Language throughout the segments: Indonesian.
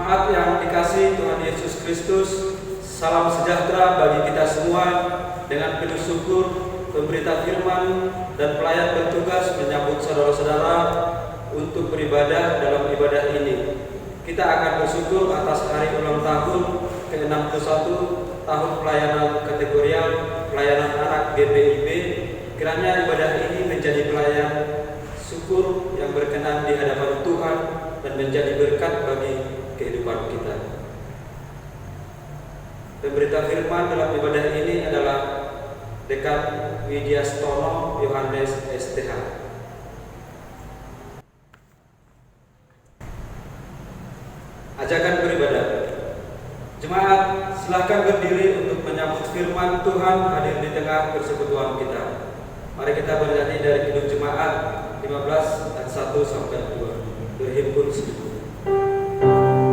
Jemaat yang dikasihi Tuhan Yesus Kristus, salam sejahtera bagi kita semua. Dengan penuh syukur, pemberita firman dan pelayan bertugas menyambut saudara-saudara untuk beribadah dalam ibadah ini. Kita akan bersyukur atas hari ulang tahun ke-61 tahun pelayanan kategorial pelayanan anak GPIB. Kiranya ibadah ini menjadi pelayan syukur yang berkenan di hadapan Tuhan dan menjadi berkat bagi kehidupan kita. Pemberita firman dalam ibadah ini adalah Dekan Widyastono Yohanes STH. Ajakan beribadah. Jemaat, silakan berdiri untuk menyambut firman Tuhan hadir di tengah persekutuan kita. Mari kita bernyanyi dari Kidung Jemaat 15 ayat 1 sampai 2. Berhimpun seduh. Amen.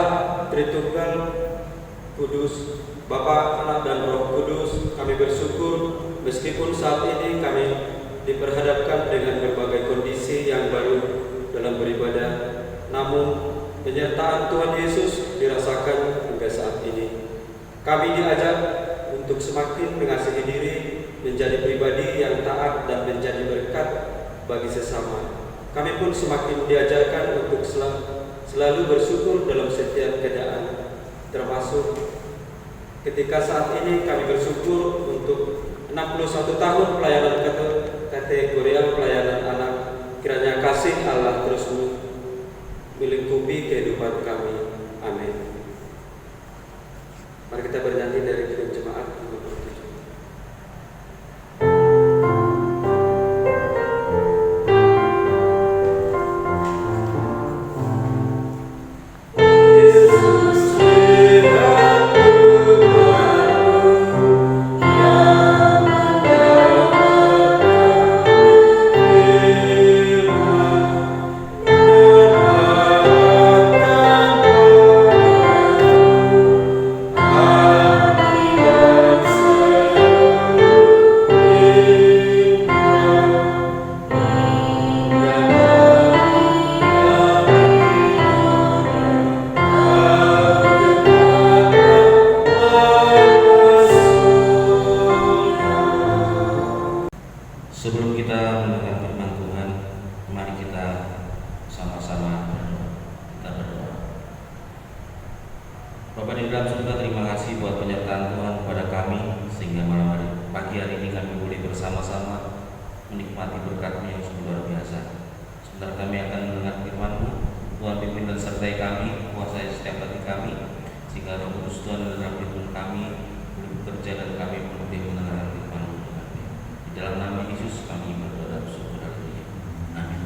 Allah Tritunggal Kudus, Bapa, Anak, dan Roh Kudus, kami bersyukur meskipun saat ini kami diperhadapkan dengan berbagai kondisi yang baru dalam beribadah, namun penyertaan Tuhan Yesus dirasakan hingga saat ini. Kami diajak untuk semakin mengasihi diri, menjadi pribadi yang taat dan menjadi berkat bagi sesama. Kami pun semakin diajarkan untuk selalu bersyukur dalam setiap keadaan, termasuk ketika saat ini kami bersyukur untuk 61 tahun pelayanan kategorial pelayanan anak. Kiranya kasih Allah terus melingkupi kehidupan kami. Amin. Mari kita bernyanyi dari Kidung Jemaat 57. Sebelum kita mendengar firman Tuhan, mari kita sama-sama berdoa. Bapa di dalam surga, terima kasih buat penyertaan Tuhan kepada kami, sehingga pagi hari ini kami boleh bersama-sama menikmati berkat-Mu yang sungguh luar biasa. Sebentar kami akan mendengar firman-Mu, Tuhan pimpin dan sertai kami, kuasai setiap hati kami, sehingga Roh Kudus Tuhan dan dalam hidup kami boleh bekerja dan kami boleh mendengar firman-Mu. Di dalam nama Yesus kami berdoa dan bersyukur. Amin.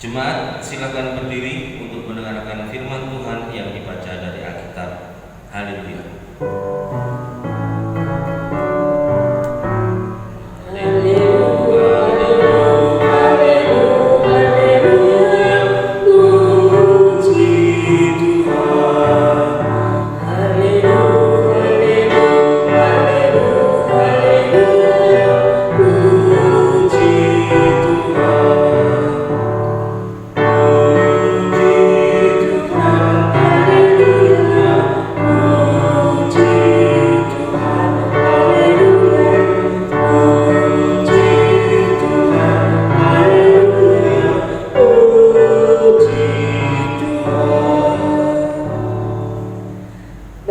Jemaat, silakan berdiri untuk mendengarkan firman Tuhan yang dibaca dari Alkitab. Haleluya.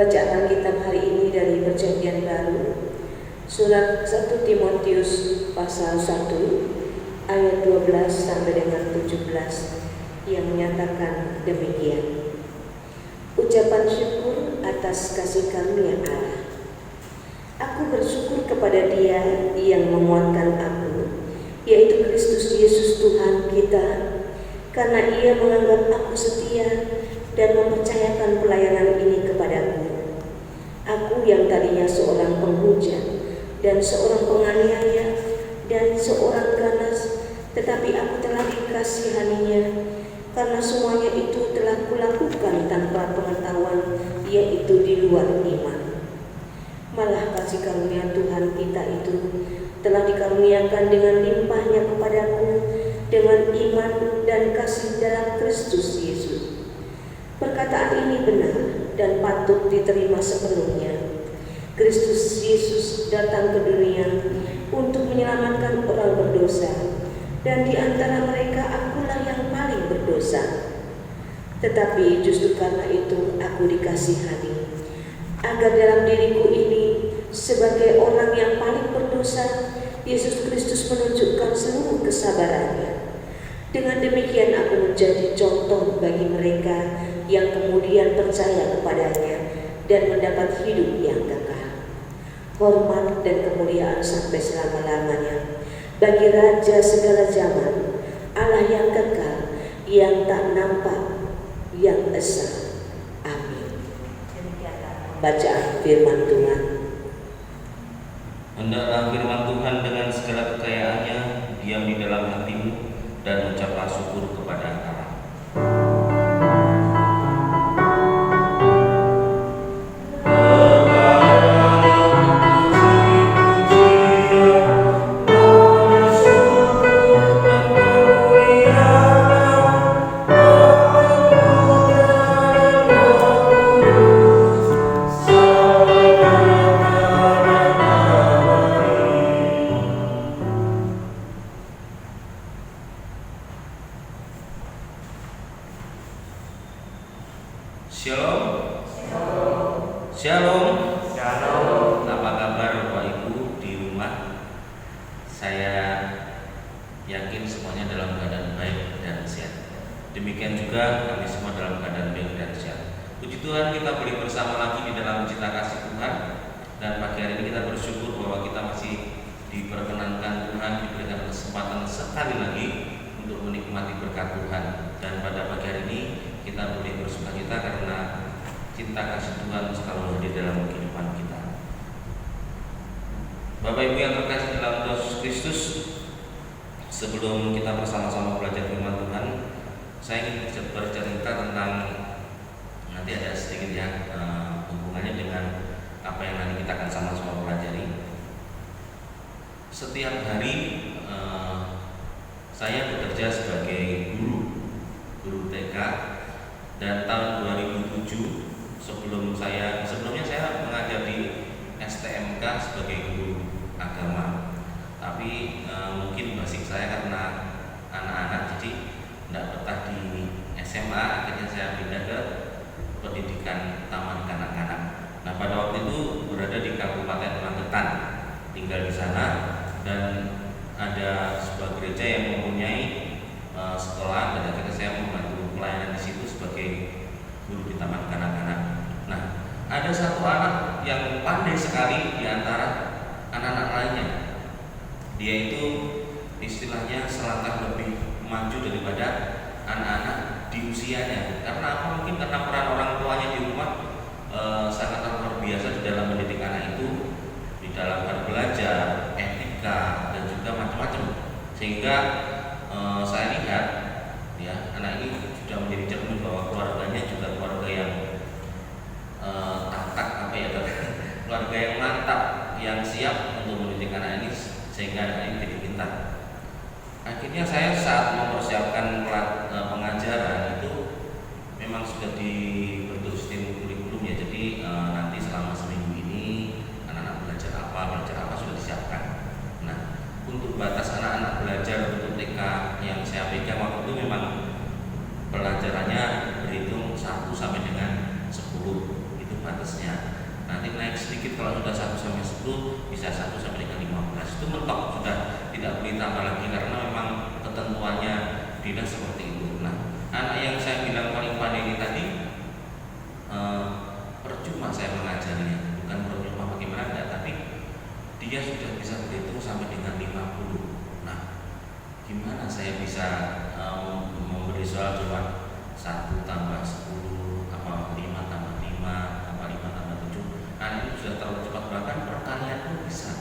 Bacaan Alkitab hari ini dari Perjanjian Baru, surat 1 Timotius pasal 1 ayat 12 sampai dengan 17 yang menyatakan demikian. Ucapan syukur atas kasih karunia Allah. Aku bersyukur kepada Dia yang menguatkan aku, yaitu Kristus Yesus Tuhan kita, karena Ia menganggap aku setia dan mempercayakan pelayanan ini kepadaku. Aku yang tadinya seorang penghujat dan seorang penganiaya dan seorang ganas, tetapi aku telah dikasihaninya karena semuanya itu telah kulakukan tanpa pengetahuan, yaitu di luar iman. Malah kasih karunia Tuhan kita itu telah dikaruniakan dengan limpahnya kepadaku dengan iman dan kasih dalam Kristus Yesus. Perkataan ini benar dan patut diterima sepenuhnya. Kristus Yesus datang ke dunia untuk menyelamatkan orang berdosa, dan di antara mereka akulah yang paling berdosa. Tetapi justru karena itu aku dikasihani, agar dalam diriku ini sebagai orang yang paling berdosa, Yesus Kristus menunjukkan seluruh kesabarannya. Dengan demikian aku menjadi contoh bagi mereka yang kemudian percaya kepadanya dan mendapat hidup yang kekal. Hormat dan kemuliaan sampai selama-lamanya bagi Raja segala zaman, Allah yang kekal, yang tak nampak, yang esa. Amin. Bacaan firman Tuhan. Hendaklah firman Tuhan dengan segala kekayaannya diam di dalam hatimu dan ucaplah syukur kepada Allah. Shalom. Shalom. Shalom. Apa kabar Bapak Ibu di rumah? Saya yakin semuanya dalam keadaan baik dan sehat. Demikian juga kami semua dalam keadaan baik dan sehat. Puji Tuhan, kita boleh bersama lagi di dalam cita kasih Tuhan. Dan pagi hari ini kita bersyukur bahwa kita masih diperkenankan Tuhan, diberikan kesempatan sekali lagi untuk menikmati berkat Tuhan. Dan pada pagi hari ini kita boleh bersukacita karena cinta kasih Tuhan selalu hadir dalam kehidupan kita. Bapak Ibu yang terkasih dalam Yesus Kristus, sebelum kita bersama-sama belajar firman Tuhan, saya ingin bercerita tentang, nanti ada sedikit ya hubungannya dengan apa yang nanti kita akan sama-sama pelajari. Setiap hari saya bekerja sebagai guru TK. Dan tahun 2007 sebelumnya saya mengajar di STMK sebagai guru agama. Tapi mungkin basic saya karena anak-anak, jadi tidak betah di SMA, akhirnya saya pindah ke pendidikan taman kanak-kanak. Nah, pada waktu itu berada di Kabupaten Magetan, tinggal di sana, dan ada sebuah gereja yang mempunyai sekolah, dan akhirnya saya membantu pelayanan di situ sebagai guru di taman kanak-kanak. Nah, ada satu anak yang pandai sekali di antara anak-anak lainnya. Dia itu istilahnya selangkah lebih maju daripada anak-anak di usianya. Karena apa? Mungkin karena peran orang tuanya di rumah sangat luar biasa di dalam mendidik anak itu, di dalam hal belajar, etika, dan juga macam-macam. Sehingga saya lihat ya, anak ini sudah menjadi cermin bahwa keluarganya juga keluarga yang keluarga yang mantap, yang siap untuk mendidik anak ini sehingga anak ini jadi pintar. Akhirnya saya saat mempersiapkan pengajaran itu memang sudah dibentuk sistem kurikulum ya. Jadi nanti selama seminggu ini anak-anak belajar apa sudah disiapkan. Nah, untuk batas anak-anak belajar untuk TK yang saya pegang waktu itu memang pelajarannya berhitung 1 sampai dengan 10, itu batasnya. Nanti naik sedikit kalau sudah 1 sampai 10, bisa 1 sampai dengan 15. Itu mentok, sudah tidak boleh tambah lagi karena memang ketentuannya dinas seperti itu. Nah, anak yang saya bilang paling pandai ini tadi percuma saya mengajarnya, bukan percuma bagaimana enggak, tapi dia sudah bisa berhitung sampai dengan 50. Nah, gimana saya bisa memberi soal cuma 1 tambah 10, apa 5 tambah 5, apa 5 tambah 7. Anak itu sudah terlalu cepat, bahkan perkalian pun bisa.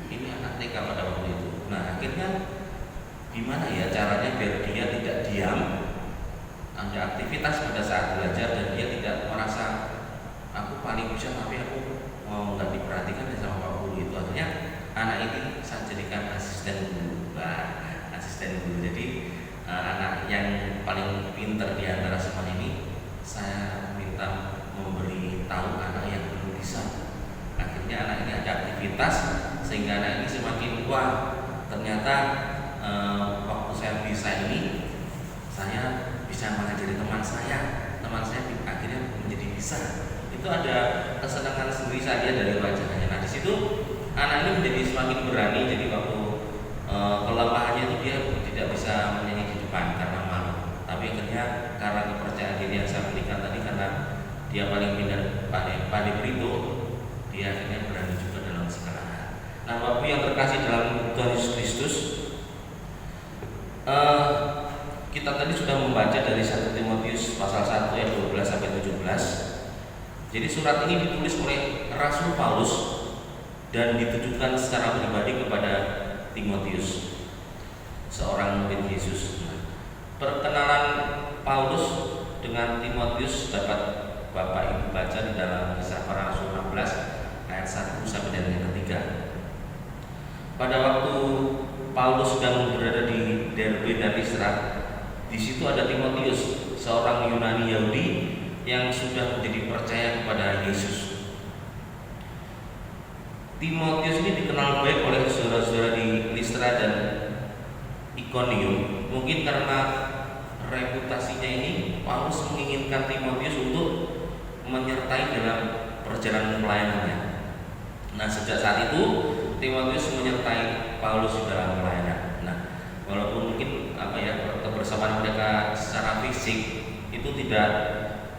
Ini anak TK pada waktu itu. Nah, akhirnya gimana ya caranya biar dia tidak diam, anak ini saya jadikan asisten guru. Asisten guru. Jadi anak yang paling pintar di antara semua ini saya minta memberi tahu anak yang belum bisa. Akhirnya anak ini ada aktivitas sehingga anak ini semakin wah, ternyata waktu saya bisa ini saya bisa mengajari teman saya akhirnya menjadi bisa. Itu ada kesenangan sendiri saja dari wajahnya. Nah di situ anak ini menjadi semakin berani. Jadi waktu kelemahannya itu dia tidak bisa menyanyi di depan karena malu. Tapi akhirnya karena kepercayaan diri yang saya berikan tadi, karena dia paling pintar pandai berito, dia akhirnya berani juga dalam segala hal. Nah Bapak yang terkasih dalam Tuhan Yesus Kristus, kita tadi sudah membaca dari 1 Timotius pasal 1 ayat 12 sampai 17. Jadi surat ini ditulis oleh Rasul Paulus dan ditujukan secara pribadi kepada Timotius, seorang murid Yesus. Perkenalan Paulus dengan Timotius dapat Bapak Ibu baca di dalam Kisah Para Rasul 16 ayat 1 sampai dengan yang ketiga. Pada waktu Paulus sedang berada di Derbe dan Listra, di situ ada Timotius, seorang Yunani Yahudi yang sudah menjadi percaya kepada Yesus. Timotius ini dikenal baik oleh saudara-saudara di Listra dan Ikonium. Mungkin karena reputasinya ini, Paulus menginginkan Timotius untuk menyertai dalam perjalanan pelayanannya. Nah, sejak saat itu Timotius menyertai Paulus dalam pelayanan. Nah, walaupun mungkin kebersamaan mereka secara fisik itu tidak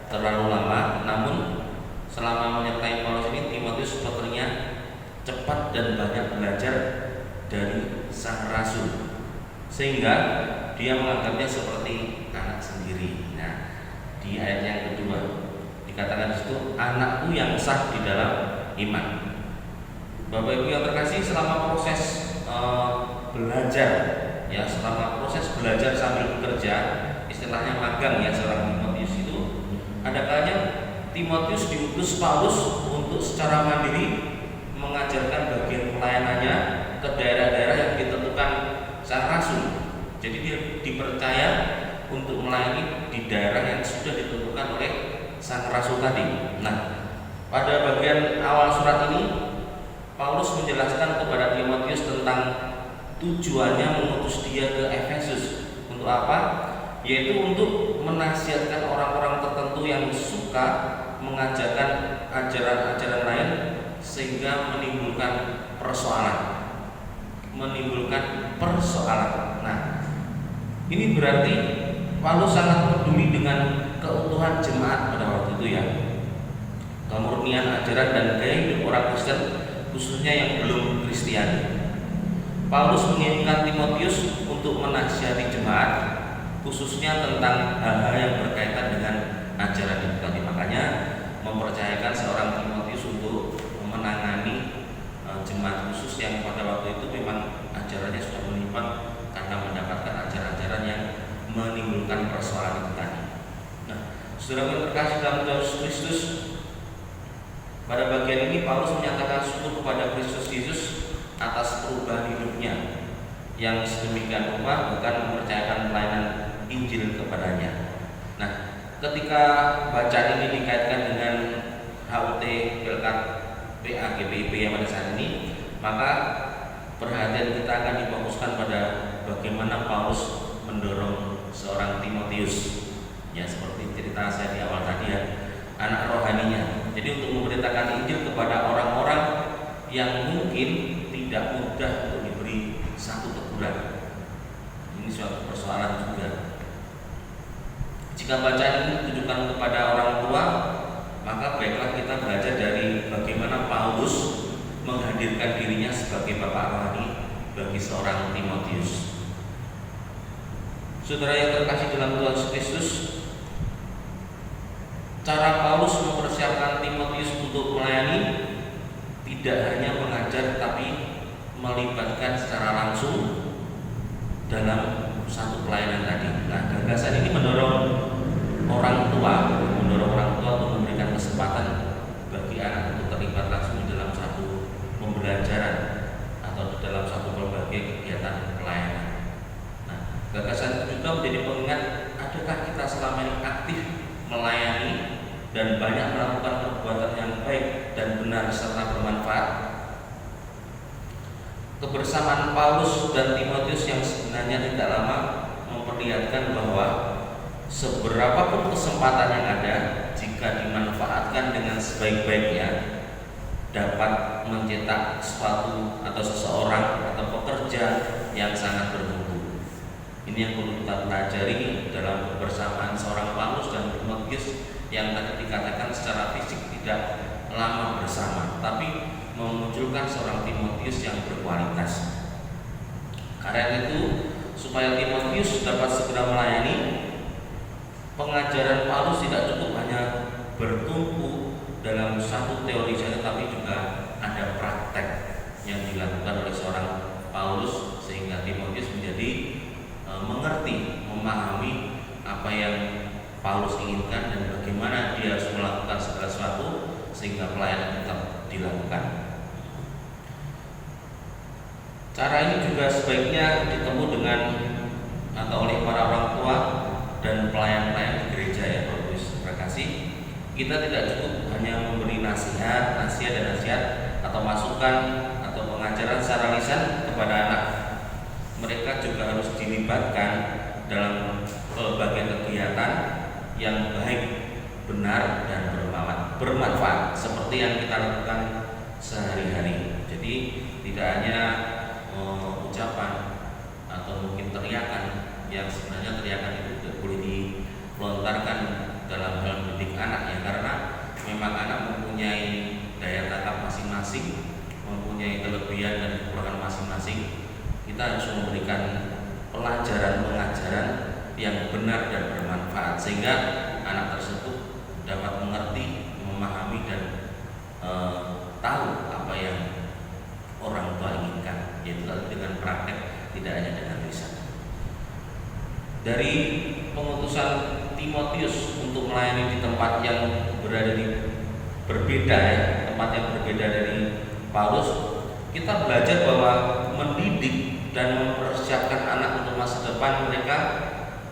terlalu lama, namun selama menyertai Paulus ini Timotius sepertinya cepat dan banyak belajar dari sang rasul, sehingga dia menganggapnya seperti anak sendiri. Nah, di ayat yang kedua dikatakan di situ, anakku yang sah di dalam iman. Bapak Ibu yang terkasih, selama proses belajar, ya selama proses belajar sambil bekerja, istilahnya magang ya seorang Timotius itu, ada kalanya Timotius diutus Paulus untuk secara mandiri mengajarkan bagian pelayanannya ke daerah-daerah yang ditentukan sang rasul. Jadi dia dipercaya untuk melayani di daerah yang sudah ditentukan oleh sang rasul tadi. Nah, pada bagian awal surat ini Paulus menjelaskan kepada Timotius tentang tujuannya mengutus dia ke Efesus. Untuk apa? Yaitu untuk menasihatkan orang-orang tertentu yang suka mengajarkan ajaran-ajaran lain sehingga menimbulkan persoalan. Nah, ini berarti Paulus sangat peduli dengan keutuhan jemaat pada waktu itu ya. Kemurnian ajaran dan gaya hidup orang Kristen, khususnya yang belum Kristiani. Paulus menginginkan Timotius untuk menasihati jemaat, khususnya tentang hal-hal yang berkaitan dengan ajaran itu tadi. Makanya mempercayakan seorang Timotius untuk menangani jemaat khusus yang pada waktu itu memang ajarannya sudah menyimpang karena mendapatkan ajaran-ajaran yang menimbulkan persoalan itu tadi. Nah, saudara yang terkasih dalam Tuhan Yesus Kristus, pada bagian ini Paulus menyatakan syukur kepada Kristus Yesus atas perubahan hidupnya yang sedemikian rupa, bahkan mempercayakan pelayanan Injil kepadanya. Nah, ketika bacaan ini dikaitkan dengan HUT Pelkat PAGPIP yang pada saat ini, maka perhatian kita akan difokuskan pada bagaimana Paulus mendorong seorang Timotius, ya seperti cerita saya di awal tadi ya, anak rohaninya. Jadi untuk memberitakan Injil kepada orang-orang yang mungkin tidak mudah untuk diberi satu teguran. Ini suatu persoalan juga. Jika bacaan ini ditujukan kepada orang tua, maka baiklah kita belajar dari bagaimana Paulus menghadirkan dirinya sebagai bapak rohani bagi seorang Timotius. Saudara yang terkasih dalam Tuhan Yesus Kristus, cara Paulus mempersiapkan Timotius untuk melayani tidak hanya mengajar, tapi melibatkan secara langsung dalam satu pelayanan tadi. Nah, gagasan ini mendorong orang tua untuk memberikan kesempatan bagi anak untuk terlibat langsung dalam satu pembelajaran dan banyak melakukan perbuatan yang baik dan benar serta bermanfaat. Kebersamaan Paulus dan Timotius yang sebenarnya tidak lama memperlihatkan bahwa seberapapun kesempatan yang ada, jika dimanfaatkan dengan sebaik-baiknya, dapat mencetak suatu atau seseorang atau pekerja yang sangat bermutu. Ini yang perlu kita pelajari dalam kebersamaan seorang Paulus dan Timotius yang tadi dikatakan secara fisik tidak lama bersama, tapi memunculkan seorang Timotius yang berkualitas. Karena itu, supaya Timotius dapat segera melayani, pengajaran Paulus tidak cukup hanya bertumpu dalam satu teori saja, tapi juga ada praktek yang dilakukan oleh seorang Paulus sehingga Timotius menjadi mengerti, memahami apa yang Paulus inginkan dan bagaimana dia harus melakukan segala sesuatu sehingga pelayanan tetap dilakukan. Cara ini juga sebaiknya ditempuh dengan atau oleh para orang tua dan pelayan-pelayan di gereja ya, Bapak Ibu terkasih. Kita tidak cukup hanya memberi nasihat atau masukan atau pengajaran secara lisan kepada anak. Mereka juga harus dilibatkan dalam berbagai kegiatan yang baik, benar dan bermanfaat seperti yang kita lakukan sehari-hari. Jadi tidak hanya ucapan atau mungkin teriakan yang sebenarnya teriakan itu tidak boleh dilontarkan dalam hal mendidik anak ya, karena memang anak mempunyai daya tangkap masing-masing, mempunyai kelebihan dan kekurangan masing-masing. Kita harus memberikan pengajaran yang benar dan bermanfaat sehingga anak tersebut dapat mengerti, memahami dan tahu apa yang orang tua inginkan, yaitu dengan praktek, tidak hanya dengan lisan. Dari pengutusan Timotius untuk melayani di tempat yang berbeda ya, tempat yang berbeda dari Paulus, kita belajar bahwa mendidik dan mempersiapkan anak untuk masa depan mereka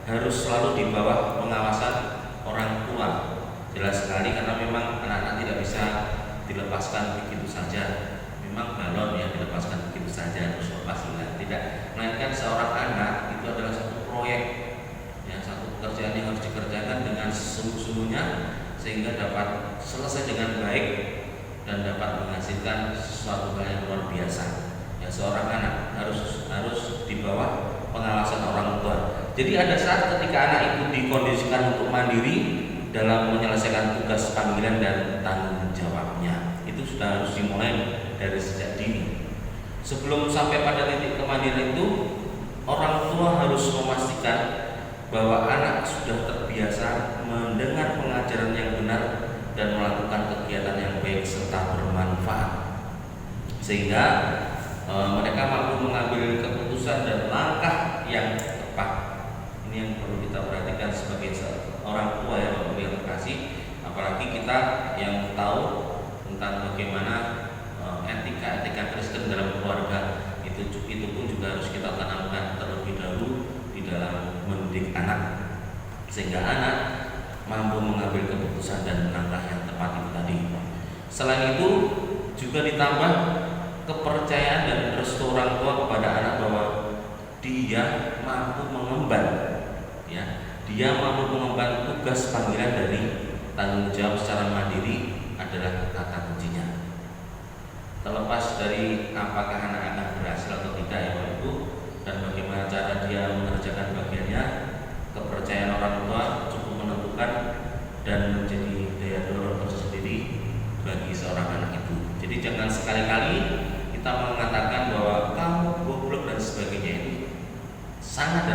harus selalu di bawah pengawasan orang tua. Jelas sekali, karena memang anak-anak tidak bisa dilepaskan begitu saja. Memang balon yang dilepaskan begitu saja terus lepas hilang, tidak. Melainkan seorang anak itu adalah satu proyek, ya, satu pekerjaan yang harus dikerjakan dengan sesungguh-sungguhnya sehingga dapat selesai dengan baik dan dapat menghasilkan sesuatu hal yang luar biasa. Ya, seorang anak harus di bawah pengawasan orang tua. Jadi ada saat ketika anak itu dikondisikan untuk mandiri dalam menyelesaikan tugas panggilan dan tanggung jawabnya. Itu sudah harus dimulai dari sejak dini. Sebelum sampai pada titik kemandirian itu, orang tua harus memastikan bahwa anak sudah terbiasa mendengar pengajaran yang benar dan melakukan kegiatan yang baik serta bermanfaat, sehingga mereka mampu mengambil keputusan dan langkah yang tepat. Ini yang perlu kita perhatikan sebagai orang tua yang memiliki terkasih, apalagi kita yang tahu tentang bagaimana etika Kristen dalam keluarga. Itu pun juga harus kita tanamkan terlebih dahulu di dalam mendidik anak, sehingga anak mampu mengambil keputusan dan langkah yang tepat itu tadi. Selain itu juga ditambah kepercayaan dan restu orang tua kepada anak bahwa dia mampu mengemban, ya, dia mampu mengemban tugas panggilan dari tanggung jawab secara mandiri adalah kata kuncinya. Terlepas dari apakah anak akan berhasil atau tidak ya Bapak Ibu, dan bagaimana cara dia mengerjakan bagiannya, kepercayaan orang tua cukup menentukan dan menjadi daya dorong tersendiri bagi seorang anak itu. Jadi jangan sekali-kali kita mengatakan bahwa kamu goblok dan sebagainya. Itu sangat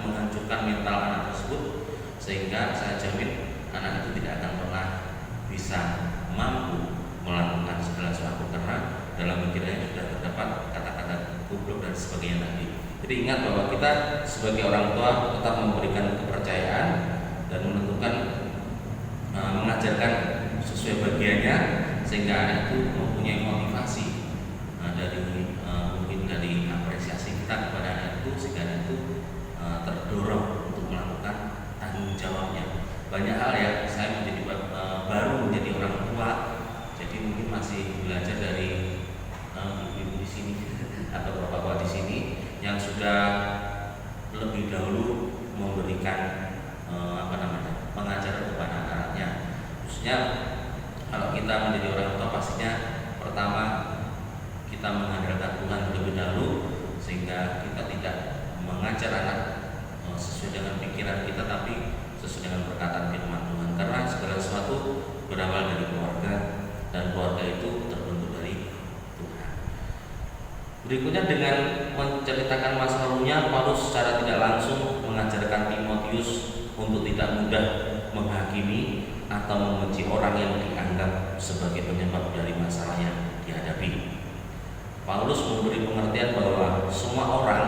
menghancurkan mental anak tersebut, sehingga saya jamin anak itu tidak akan pernah bisa mampu melakukan segala sesuatu karena dalam pikirannya sudah terdapat kata-kata goblok dan sebagainya tadi. Jadi ingat bahwa kita sebagai orang tua tetap memberikan kepercayaan dan menentukan mengajarkan sesuai bagiannya, sehingga anak itu mempunyai motivasi dari apresiasi kita kepada anak itu, sehingga anak itu terdorong untuk melakukan tanggung jawabnya. Banyak hal ya, saya menjadi mungkin masih belajar dari ibu-ibu di sini atau bapak-bapak di sini yang sudah lebih dahulu memberikan pengajaran kepada anak-anaknya. Khususnya kalau kita menjadi orang tua, pastinya pertama kita mengandalkan Tuhan terlebih dahulu, sehingga kita tidak mengajar anak sesuai dengan pikiran kita, tapi sesuai dengan perkataan firman Tuhan. Karena segala sesuatu berawal dari keluarga, dan keluarga itu terbentuk dari Tuhan. Berikutnya, dengan menceritakan masa lalunya, Paulus secara tidak langsung mengajarkan Timotius untuk tidak mudah menghakimi atau membenci orang yang dianggap sebagai penyebab dari masalah yang dihadapi. Paulus memberi pengertian bahwa semua orang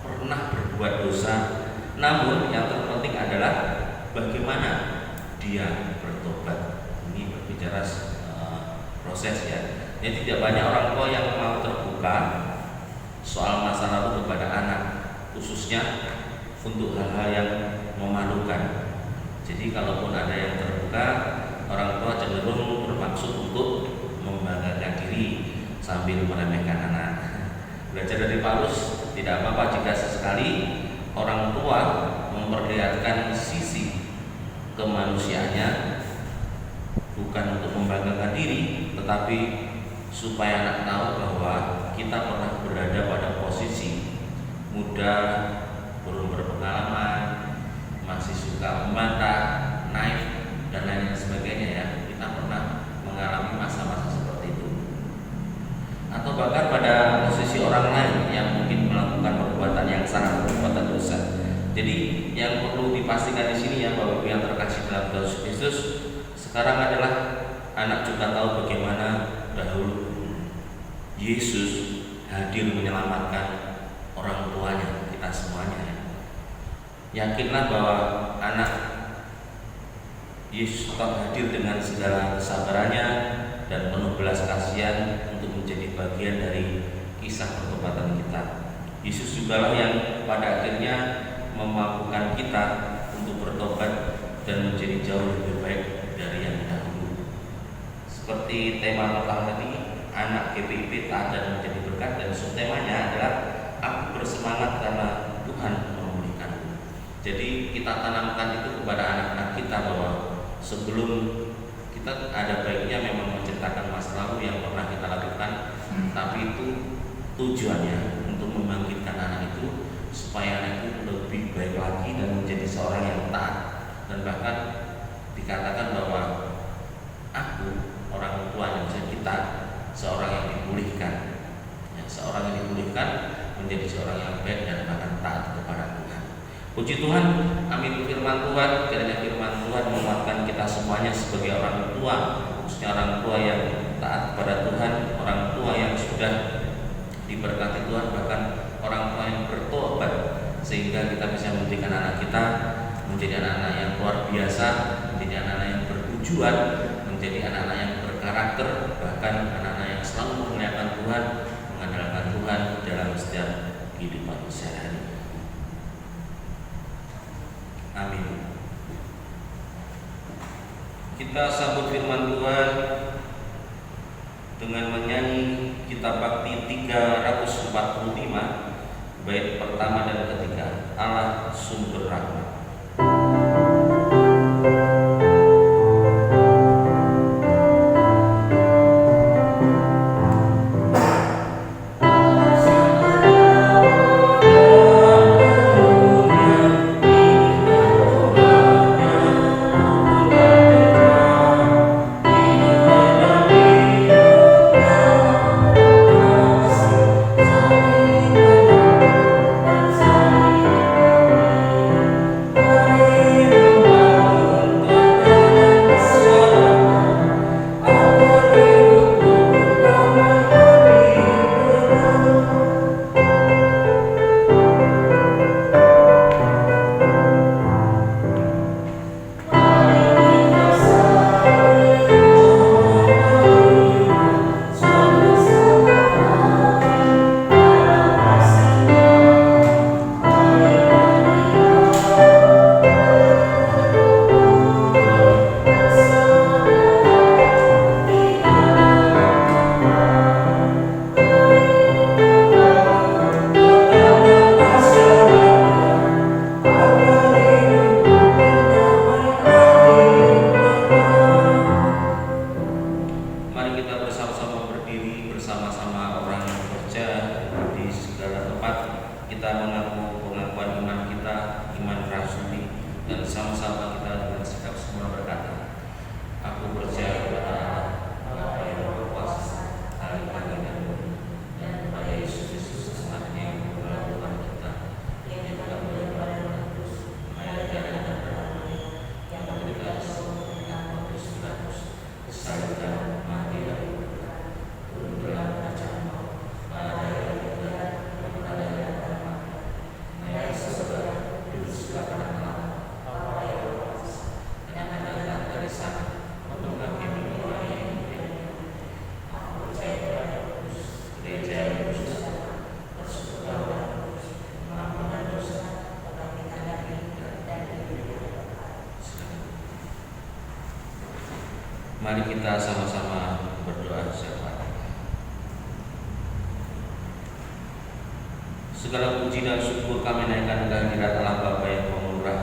pernah berbuat dosa, namun yang terpenting adalah bagaimana dia bertobat. Ini berbicara proses ya. Jadi tidak banyak orang tua yang mau terbuka soal masa lalu kepada anak, khususnya untuk hal-hal yang memalukan. Jadi kalaupun ada yang terbuka, orang tua cenderung bermaksud untuk membanggakan diri sambil meremehkan anak. Belajar dari Paulus, tidak apa-apa jika sesekali orang tua memperlihatkan sisi kemanusiaannya, bukan untuk membanggakan diri, tetapi supaya anak tahu bahwa kita pernah berada pada posisi muda, belum berpengalaman, masih suka membantah, naif, dan lain sebagainya ya. Kita pernah mengalami masa-masa seperti itu. Atau bahkan pada posisi orang lain yang mungkin melakukan perbuatan yang salah, perbuatan dosa. Jadi yang perlu dipastikan di sini ya, Bapak Ibu yang terkasih dalam Tuhan Yesus Kristus, sekarang adalah anak juga tahu bagaimana dahulu Yesus hadir menyelamatkan orang tuanya, kita semuanya ya. Yakinlah bahwa anak Yesus tetap hadir dengan segala kesabarannya dan penuh belas kasihan untuk menjadi bagian dari kisah pertobatan kita. Yesus jugalah yang pada akhirnya memampukan kita untuk bertobat dan menjadi jauh lebih baik dari yang dahulu. Seperti tema pertama tadi, anak GPIP taat dan menjadi berkat, dan subtemanya adalah aku bersemangat karena Tuhan memulihkanku. Jadi kita tanamkan itu kepada anak-anak kita bahwa sebelum kita ada baiknya memang menceritakan masa lalu yang pernah kita lakukan, tapi itu tujuannya untuk membangkitkan anak itu supaya anak itu lebih baik lagi dan menjadi seorang yang taat. Dan bahkan dikatakan bahwa aku, orang tua yang bisa kita, seorang yang dipulihkan ya, seorang yang dipulihkan menjadi seorang yang baik dan bahkan taat kepada Tuhan. Puji Tuhan, amin firman Tuhan. Kiranya firman Tuhan menguatkan kita semuanya sebagai orang tua, khususnya orang tua yang taat kepada Tuhan, orang tua yang sudah diberkati Tuhan, bahkan orang tua yang bertobat, sehingga kita bisa menjadikan anak kita menjadi anak-anak yang luar biasa, menjadi anak-anak yang bertujuan, menjadi anak-anak yang berkarakter, bahkan anak-anak yang selalu memuliakan Tuhan, mengandalkan Tuhan dalam setiap kehidupan sehari-hari. Amin. Kita sambut firman Tuhan dengan menyanyi kitab bakti 345 bait pertama dan ketiga, Allah sumber rahmat. Mari kita sama-sama berdoa syafaat. Segala puji dan syukur kami naikkan kehadirat Allah Bapa yang pemurah.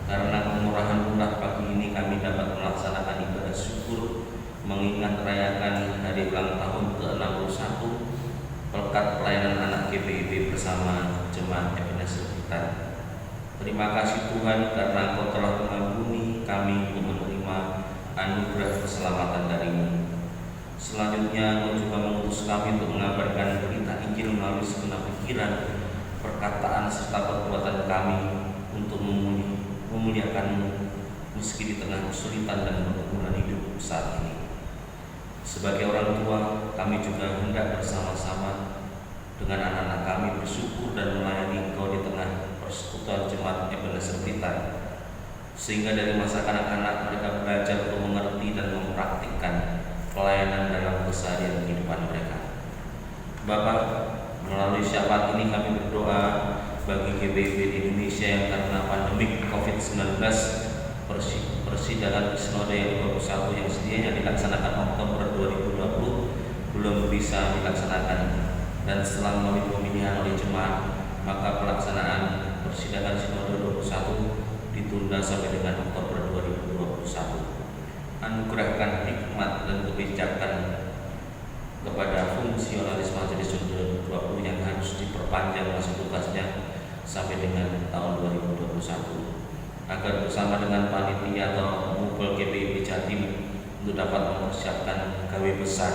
Karena kemurahan Allah pagi ini kami dapat melaksanakan ibadah syukur mengingat rayakan hari ulang tahun ke-61 Pelekat Pelayanan Anak GPIB bersama Jemaat Ebenezer Blitar. Terima kasih Tuhan karena Engkau telah mengampuni kami untuk menerima anugerah keselamatan dari-Mu. Selanjutnya Engkau juga mengutus kami untuk mengabarkan berita Injil melalui segenap pikiran, perkataan serta perbuatan kami untuk memuliakan-Mu meski di tengah kesulitan dan pergumulan hidup saat ini. Sebagai orang tua, kami juga hendak bersama-sama dengan anak-anak kami bersyukur dan melayani Engkau di tengah persekutuan Jemaat Ebenezer Blitar, sehingga dari masa kanak-kanak mereka belajar untuk mengerti dan mempraktikkan pelayanan dalam keseharian kehidupan mereka. Bapa, melalui syafaat ini kami berdoa bagi GPIB di Indonesia yang karena pandemi COVID-19 persidangan Sinode yang 21 yang sedianya dilaksanakan Oktober 2020 belum bisa dilaksanakan, dan setelah melalui pemilihan oleh jemaat maka pelaksanaan persidangan Sinode 21 ditunda sampai dengan Oktober 2021. Anugerahkan hikmat dan kebijakan kepada fungsionalis Majelis Sinode 20 yang harus diperpanjang masa tugasnya sampai dengan tahun 2021, agar bersama dengan panitia atau Mupel GPIB Jatim untuk dapat mempersiapkan gawe besar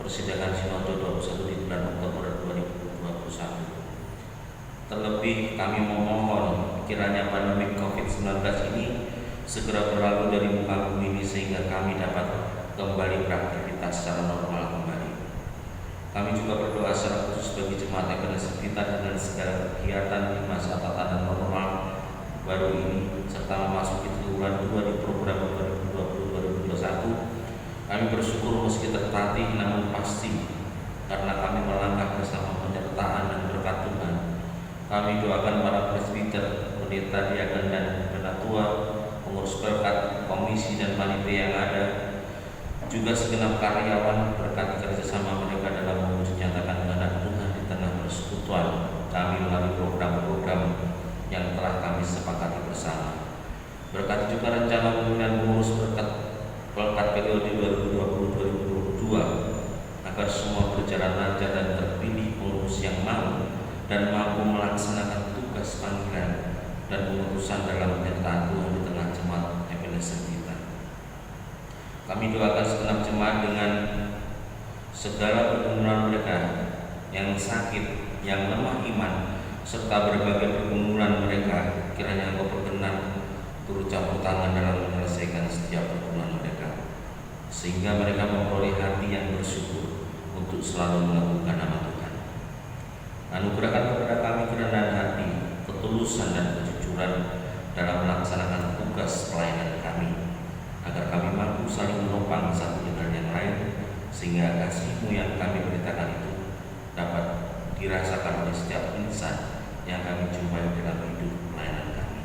persidangan Sinode 21 di bulan Oktober 2021. Terlebih kami memohon kiranya pandemi COVID-19 ini segera berlalu dari muka bumi ini sehingga kami dapat kembali beraktivitas secara normal kembali. Kami juga berdoa secara khusus bagi Jemaat Ebenezer Blitar dengan segala kegiatan di masa tatanan normal baru ini serta memasuki triwulan 2 di program 2020-2021. Kami bersyukur meski tertatih namun pasti karena kami melangkah bersama penyertaan dan berkat Tuhan. Kami doakan para presbiter, pendeta, diaken dan penatua, pengurus berkat, komisi dan panitia yang ada, juga segenap karyawan berkat kerjasama mereka dalam mewujudkan kehendak Tuhan di tengah persekutuan kami melalui program-program yang telah kami sepakati bersama. Berkati juga rencana pemilihan pengurus pelekat periode 2020-2022 agar semua berjalan lancar dan terpilih pengurus yang mau dan mampu melaksanakan tugas panggilan dan pengutusan dalam penyertaan Tuhan di tengah Jemaat Ebenezer Blitar. Kami doakan segenap jemaat dengan segala pergumulan mereka yang sakit, yang lemah iman, serta berbagai pergumulan mereka, kiranya Engkau berkenan turut campur tangan dalam menyelesaikan setiap pergumulan mereka, sehingga mereka memperoleh hati yang bersyukur untuk selalu melakukan nama Tuhan. Anugerahkan kepada kami kerendahan hati, ketulusan dan kejujuran dalam melaksanakan tugas pelayanan kami, agar kami mampu saling menopang satu dengan yang lain, sehingga kasih-Mu yang kami beritakan itu dapat dirasakan oleh setiap insan yang kami jumpai dalam hidup pelayanan kami.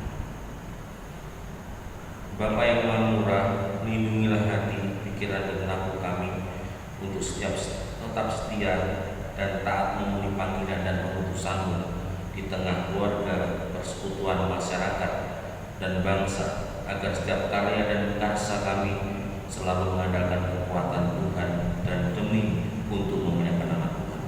Bapa yang Maha Murah, lindungilah hati, pikiran dan nafsu kami untuk tetap setia dan taat memenuhi panggilan dan pengutusan-Mu di tengah keluarga, persekutuan, masyarakat, dan bangsa, agar setiap karya dan karsa kami selalu mengandalkan kekuatan Tuhan dan demi untuk memuliakan nama Tuhan.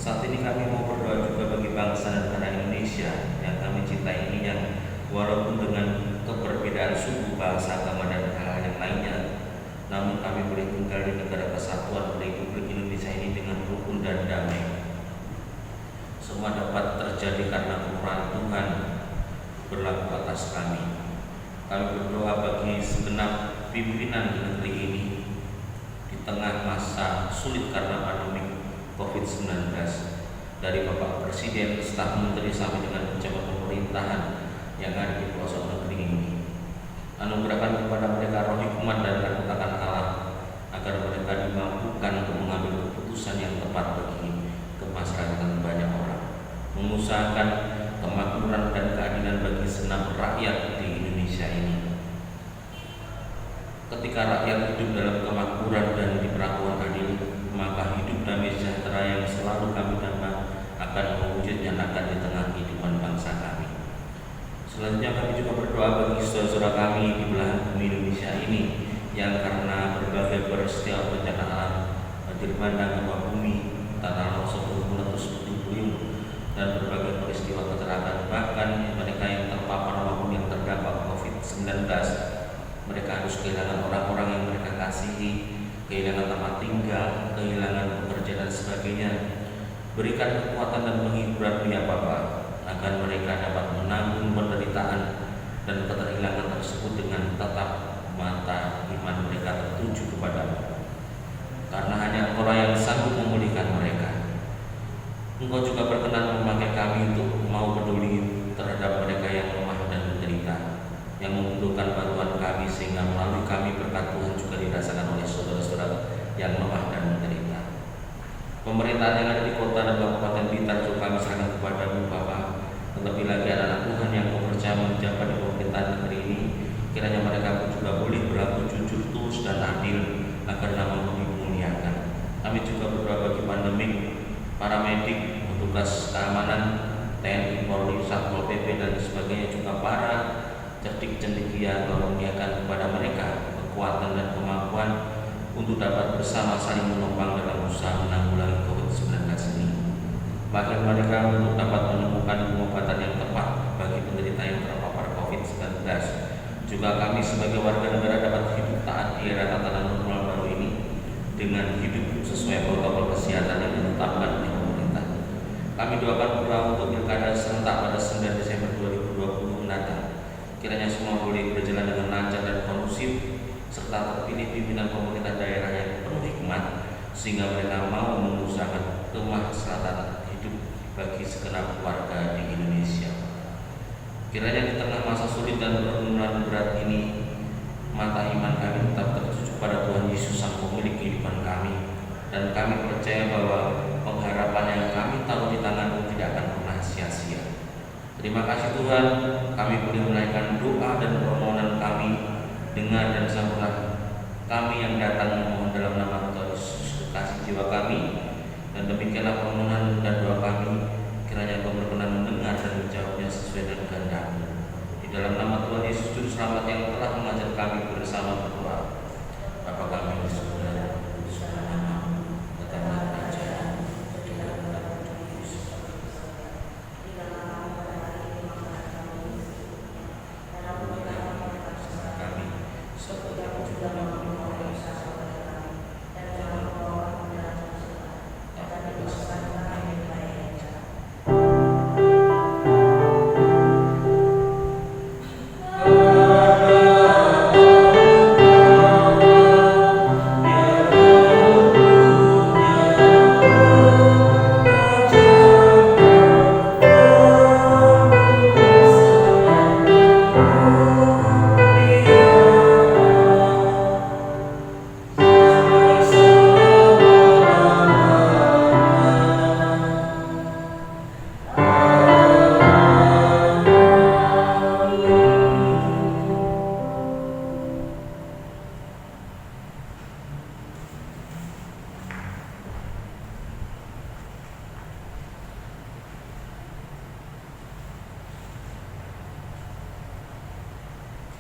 Saat ini kami mau berdoa juga bagi bangsa dan negara Indonesia yang kami cintai ini, yang walaupun dengan keberbedaan suku, bahasa, agama, dan hal yang lainnya, namun kami boleh tinggal di negara kesatuan Republik Indonesia ini dengan rukun dan damai. Semua dapat terjadi karena kemurahan Tuhan berlaku atas kami. Kami berdoa bagi segenap pimpinan negeri ini di tengah masa sulit karena pandemi COVID-19, dari Bapak Presiden, staf menteri sampai dengan pejabat pemerintahan yang ada di pelosok negeri ini. Anugerahkan kepada mereka roh hikmat dan ketaatan Allah, agar mereka dimampukan untuk mengambil keputusan yang tepat bagi kemaslahatan banyak orang, mengusahakan kemakmuran dan keadilan bagi segenap rakyat di Indonesia ini. Ketika ketika rakyat hidup dalam kemakmuran dan diperlakukan adil, maka hidup damai sejahtera yang selalu kami damai akan mewujud nyatakan di tengah kehidupan bangsa kami. Selanjutnya kami juga berdoa bagi saudara-saudara kami di belahan bumi Indonesia ini yang karena berbagai peristiwa bencana alam, banjir bandang, gempa bumi, tanah longsor, meletus, puting-beliung, dan berbagai peristiwa kecelakaan, bahkan mereka yang terpapar maupun yang terdampak COVID-19, mereka harus kehilangan orang-orang yang mereka kasihi, kehilangan tempat tinggal, kehilangan pekerjaan dan sebagainya. Berikan kekuatan dan penghiburan ya Bapa, agar mereka dapat menanggung penderitaan dan keterhilangan tersebut dengan tetap mata iman mereka tertuju kepadamu. Karena hanya Engkau yang sanggup memulihkan mereka. Engkau juga berkenan memakai kami untuk mau peduli terhadap mereka yang lemah dan menderita, yang membutuhkan bantuan kami, sehingga melalui kami berkat Tuhan juga dirasakan oleh saudara-saudara yang lemah dan menderita. Pemerintahan yang ada di kota dan kabupaten Blitar juga kami serahkan kepadamu Bapa. Terlebih lagi anak-anak Tuhan yang kau percaya menjabat di pemerintahan negeri ini, kiranya mereka pun juga boleh berlaku jujur, tulus dan adil, agar nama-Mu dimuliakan. Kami juga berdoa bagi pandemik, para medik, petugas keamanan, TNI, Polri, Satpol PP dan sebagainya, juga para cerdik cendekia, mengaruniakan kepada mereka kekuatan dan kemampuan untuk dapat bersama saling menopang dalam usaha menanggulangi COVID-19 ini. Bahkan mereka untuk dapat menemukan pengobatan yang tepat bagi penderita yang terpapar COVID-19. Juga kami sebagai warga negara dapat hidup taat di era tatanan normal baru ini dengan hidup sesuai protokol kesehatan yang ditetapkan oleh pemerintah. Kami doakan pula untuk pilkada serentak pada 9 Desember 2020 mendatang. Kiranya semua boleh berjalan dengan lancar dan kondusif, serta terpilih pimpinan pemerintah daerah yang penuh hikmat, sehingga mereka mau mengusahakan kemaslahatan hidup bagi segenap warga di Indonesia. Kiranya di tengah masa sulit dan pergumulan berat ini, mata iman kami tetap tertuju pada Tuhan Yesus Sang Pemilik kehidupan kami, dan kami percaya bahwa pengharapan yang kami taruh di tangan-Mu tidak akan pernah sia-sia. Terima kasih Tuhan, kami boleh menaikkan doa dan permohonan kami. Dengar dan sambutlah kami yang datang memohon dalam nama Tuhan Yesus, kasih jiwa kami, dan demikianlah permohonan dan doa kami. Kiranya Engkau berkenan mendengar dan menjawabnya sesuai dengan kehendak-Mu. Di dalam nama Tuhan Yesus Juru Selamat yang telah mengajar kami bersama berdoa. Bapa kami di surga, datanglah kerajaan-Mu, jadilah kehendak-Mu di surga.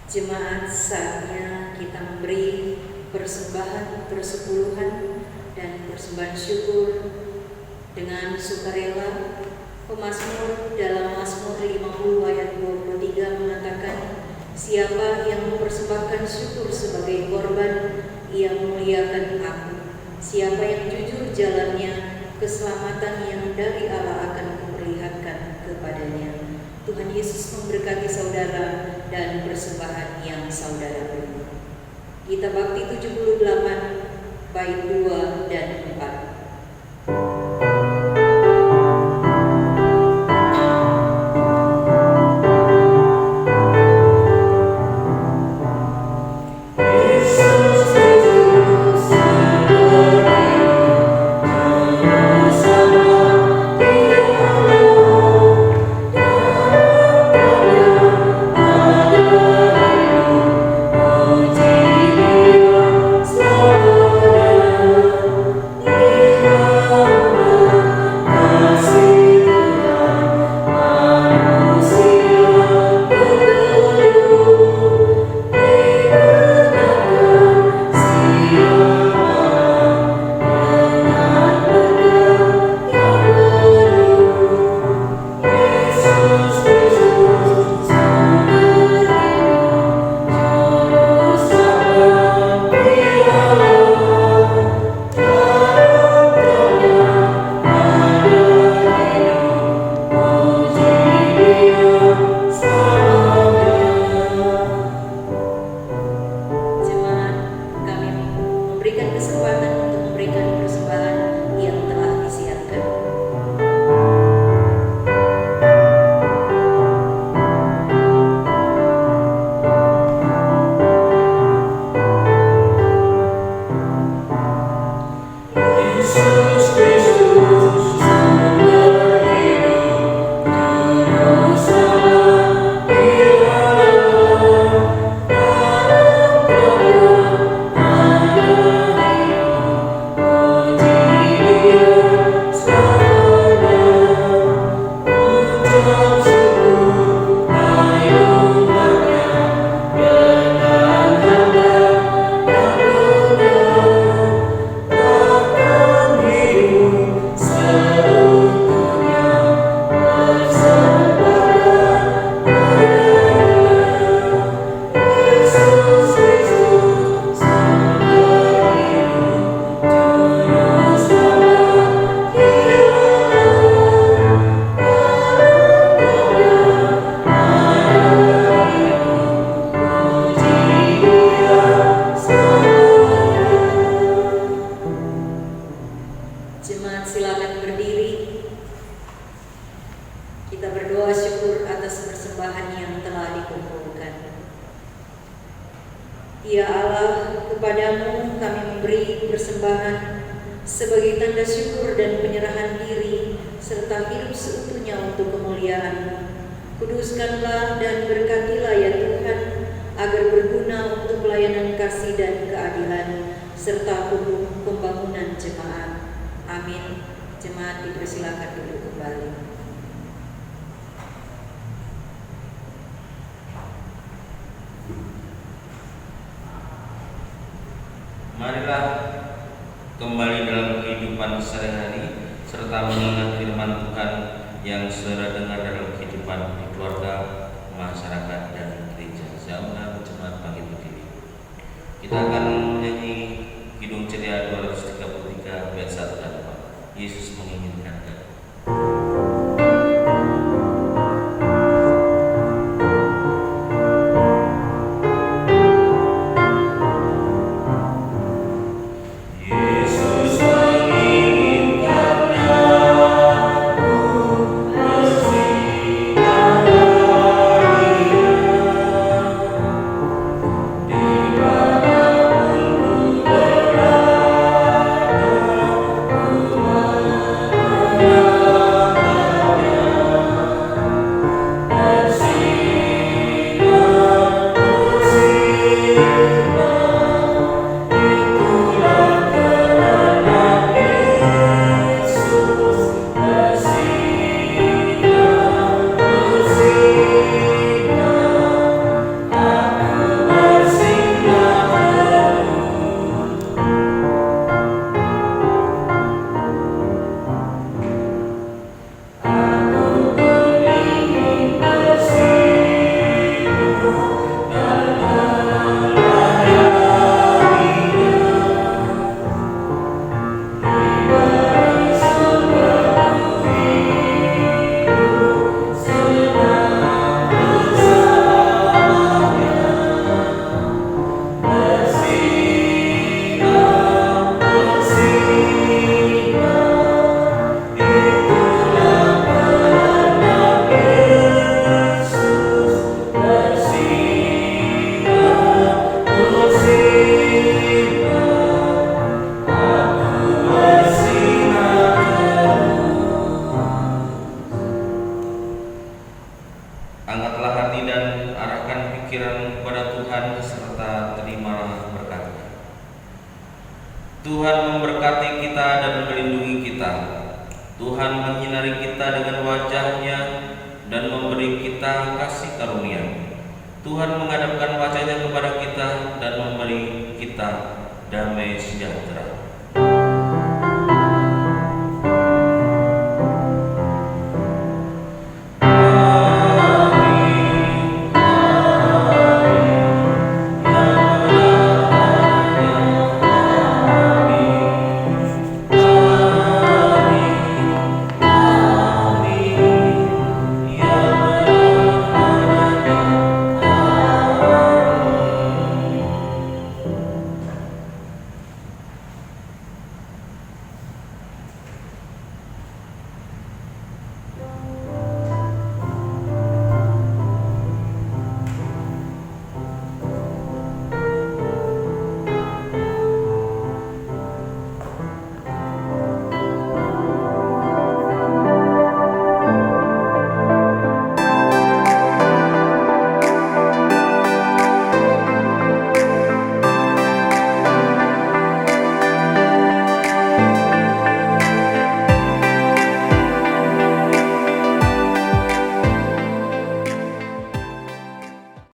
Jemaat, saatnya kita memberi persembahan persepuluhan dan persembahan syukur dengan sukarela. Pemazmur dalam Mazmur 50 ayat 23 mengatakan, siapa yang mempersembahkan syukur sebagai korban, ia memuliakan aku. Siapa yang jujur jalannya, keselamatan yang dari Allah akan kuperlihatkan kepadanya. Tuhan Yesus memberkati saudara dan persembahan yang saudara beri. Kita Bakti 78 bait 2 dan 4. Thank you. memberikan kesempatan untuk memberikan persembahan yang telah disiapkan. Jemaat silakan berdiri. Kita berdoa syukur atas persembahan yang telah dikumpulkan. Ya Allah, kepadamu kami memberi persembahan sebagai tanda syukur dan penyerahan diri serta hidup seutuhnya untuk kemuliaan. Kuduskanlah dan berkatilah ya Tuhan, agar berguna untuk pelayanan kasih dan keadilan serta pembangunan jemaat. Amin. Jemaat dipersilakan duduk kembali. Marilah kembali dalam kehidupan sehari-hari serta mengingat firman Tuhan yang saudara dengar dalam kehidupan di keluarga, masyarakat, dan gereja. Saya undang jemaat bangkit berdiri. Kita akan menyanyi Kidung Ceria 233 bait 1 dan 4. Yesus menginginkan kami. Angkatlah hati dan arahkan pikiran kepada Tuhan serta terimalah berkat-Nya. Tuhan memberkati kita dan melindungi kita. Tuhan menyinari kita dengan wajah-Nya dan memberi kita kasih karunia. Tuhan menghadapkan wajah-Nya kepada kita dan memberi kita damai sejahtera.